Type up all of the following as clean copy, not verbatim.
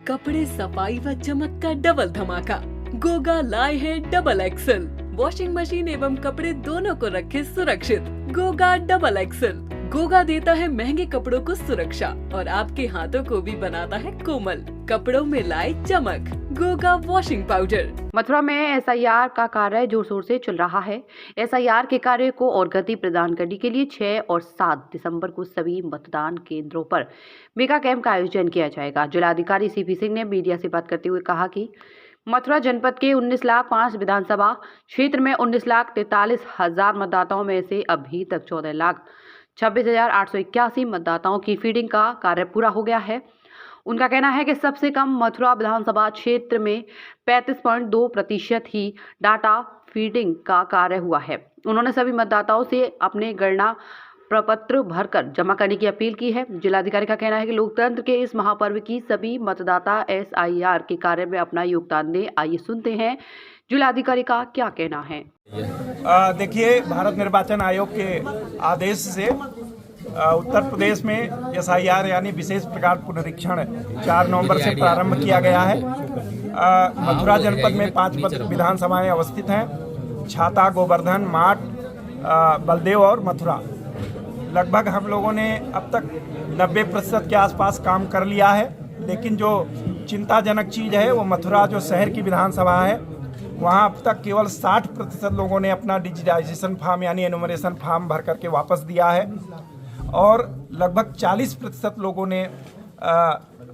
कपड़े सफाई व चमक का डबल धमाका। गोगा लाए है डबल एक्सल। वॉशिंग मशीन एवं कपड़े दोनों को रखे सुरक्षित। Goga double axle. गोगा देता है महंगे कपड़ों को सुरक्षा और आपके हाथों को भी बनाता है कोमल। कपड़ों में लाए चमक। Goga washing powder. मथुरा में एसआईआर का कार्य जोर शोर से चल रहा है। एसआईआर के कार्य को और गति प्रदान करने के लिए 6 और 7 दिसंबर को सभी मतदान केंद्रों पर मेगा कैंप का आयोजन किया जाएगा। जिलाधिकारी सीपी सिंह ने मीडिया से बात करते हुए कहा कि मथुरा जनपद के 19,05,000 विधानसभा क्षेत्र में 19,43,000 मतदाताओं में से अभी तक 14,26,881 मतदाताओं की फीडिंग का कार्य पूरा हो गया है। उनका कहना है कि सबसे कम मथुरा विधानसभा क्षेत्र में 35.2% ही डाटा फीडिंग का कार्य हुआ है। उन्होंने सभी मतदाताओं से अपने गणना प्रपत्र भरकर जमा करने की अपील की है। जिलाधिकारी का कहना है कि लोकतंत्र के इस महापर्व की सभी मतदाता एसआईआर के कार्य में अपना योगदान दें। आइए सुनते हैं जिलाधिकारी का क्या कहना है। देखिए, भारत निर्वाचन आयोग के आदेश से उत्तर प्रदेश में एसआईआर यानी विशेष प्रकार पुनरीक्षण 4 नवंबर से प्रारंभ किया गया है। मथुरा जनपद में 5 विधानसभाएं अवस्थित हैं: छाता, गोवर्धन, माट, बलदेव और मथुरा। लगभग हम लोगों ने अब तक 90% के आसपास काम कर लिया है। लेकिन जो चिंताजनक चीज़ है वो मथुरा जो शहर की विधानसभा है, वहाँ अब तक केवल 60% लोगों ने अपना डिजिटाइजेशन फॉर्म यानी एनुमरेशन फॉर्म भर करके वापस दिया है और लगभग 40% लोगों ने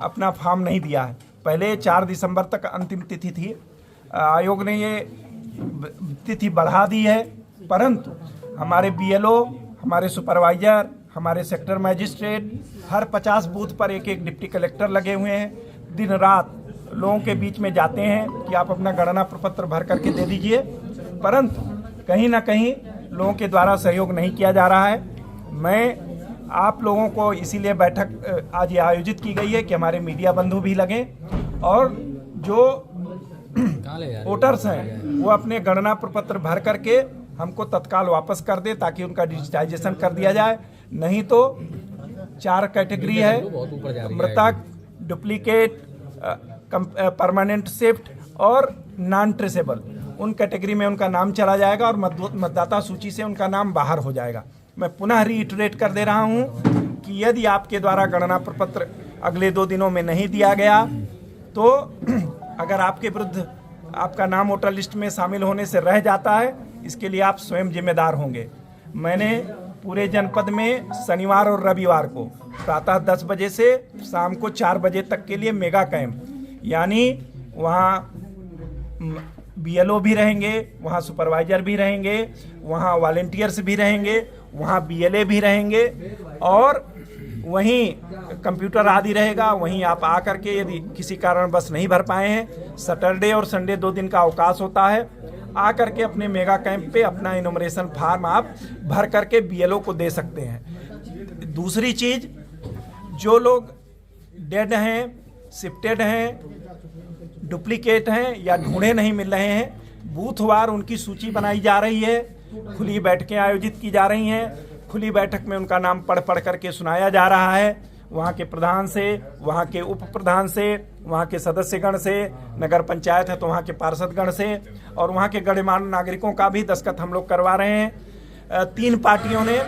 अपना फॉर्म नहीं दिया है। पहले 4 दिसंबर तक अंतिम तिथि थी। आयोग ने ये तिथि बढ़ा दी है, परंतु हमारे बीएलओ, हमारे सुपरवाइजर, हमारे सेक्टर मजिस्ट्रेट हर 50 बूथ पर एक डिप्टी कलेक्टर लगे हुए हैं। दिन रात लोगों के बीच में जाते हैं कि आप अपना गणना प्रपत्र भर करके दे दीजिए, परंतु कहीं ना कहीं लोगों के द्वारा सहयोग नहीं किया जा रहा है। मैं आप लोगों को इसीलिए बैठक आज ये आयोजित की गई है कि हमारे मीडिया बंधु भी लगें और जो वोटर्स हैं वो अपने गणना प्रपत्र भर करके हमको तत्काल वापस कर दे ताकि उनका डिजिटाइजेशन कर दिया जाए। नहीं तो 4 कैटेगरी है: मृतक, डुप्लीकेट, परमानेंट शिफ्ट और नॉन ट्रेसेबल। उन कैटेगरी में उनका नाम चला जाएगा और मतदाता सूची से उनका नाम बाहर हो जाएगा। मैं पुनः रीइटरेट कर दे रहा हूं कि यदि आपके द्वारा गणना प्रपत्र अगले 2 दिनों में नहीं दिया गया तो अगर आपके विरुद्ध आपका नाम वोटर लिस्ट में शामिल होने से रह जाता है, इसके लिए आप स्वयं जिम्मेदार होंगे। मैंने पूरे जनपद में शनिवार और रविवार को प्रातः 10 बजे से शाम को 4 बजे तक के लिए मेगा कैंप, यानी वहाँ बीएलओ भी रहेंगे, वहाँ सुपरवाइजर भी रहेंगे, वहाँ वॉलंटियर्स भी रहेंगे, वहाँ बीएलए भी रहेंगे और वहीं कंप्यूटर आदि रहेगा। वहीं आप आकर के यदि किसी कारणवश नहीं भर पाए हैं, सैटरडे और संडे 2 दिन का अवकाश होता है, आकर के अपने मेगा कैंप पे अपना इनोमरेशन फॉर्म आप भर करके बीएलओ को दे सकते हैं। दूसरी चीज़, जो लोग डेड हैं, शिफ्टेड हैं, डुप्लीकेट हैं या ढूंढे नहीं मिल रहे हैं, बूथवार उनकी सूची बनाई जा रही है। खुली बैठकें आयोजित की जा रही हैं। खुली बैठक में उनका नाम पढ़ करके सुनाया जा रहा है, वहाँ के प्रधान से, वहाँ के उप प्रधान से, वहाँ के सदस्यगण से, नगर पंचायत है तो वहाँ के पार्षदगण से और वहाँ के गणमान्य नागरिकों का भी दस्तखत हम लोग करवा रहे हैं। 3 पार्टियों ने,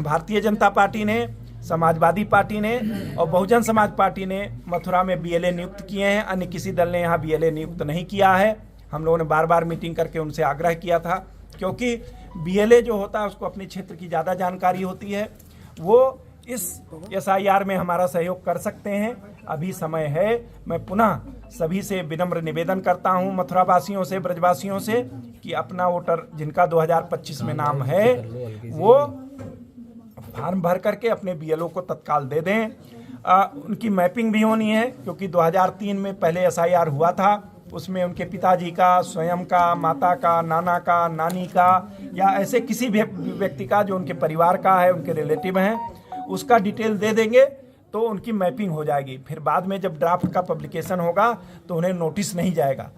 भारतीय जनता पार्टी ने, समाजवादी पार्टी ने और बहुजन समाज पार्टी ने मथुरा में बीएलए नियुक्त किए हैं। अन्य किसी दल ने यहाँ बीएलए नियुक्त नहीं किया है। हम लोगों ने बार बार मीटिंग करके उनसे आग्रह किया था, क्योंकि बीएलए जो होता है उसको अपने क्षेत्र की ज़्यादा जानकारी होती है। वो इस एसआईआर में हमारा सहयोग कर सकते हैं। अभी समय है। मैं पुनः सभी से विनम्र निवेदन करता हूं, मथुरा वासियों से, ब्रजवासियों से, कि अपना वोटर जिनका 2025 में नाम है वो फॉर्म भर करके अपने बीएलओ को तत्काल दे दें। उनकी मैपिंग भी होनी है, क्योंकि 2003 में पहले एसआईआर हुआ था, उसमें उनके पिताजी का, स्वयं का, माता का, नाना का, नानी का या ऐसे किसी भी व्यक्ति का जो उनके परिवार का है, उनके रिलेटिव हैं, उसका डिटेल दे देंगे तो उनकी मैपिंग हो जाएगी। फिर बाद में जब ड्राफ्ट का पब्लिकेशन होगा तो उन्हें नोटिस नहीं जाएगा।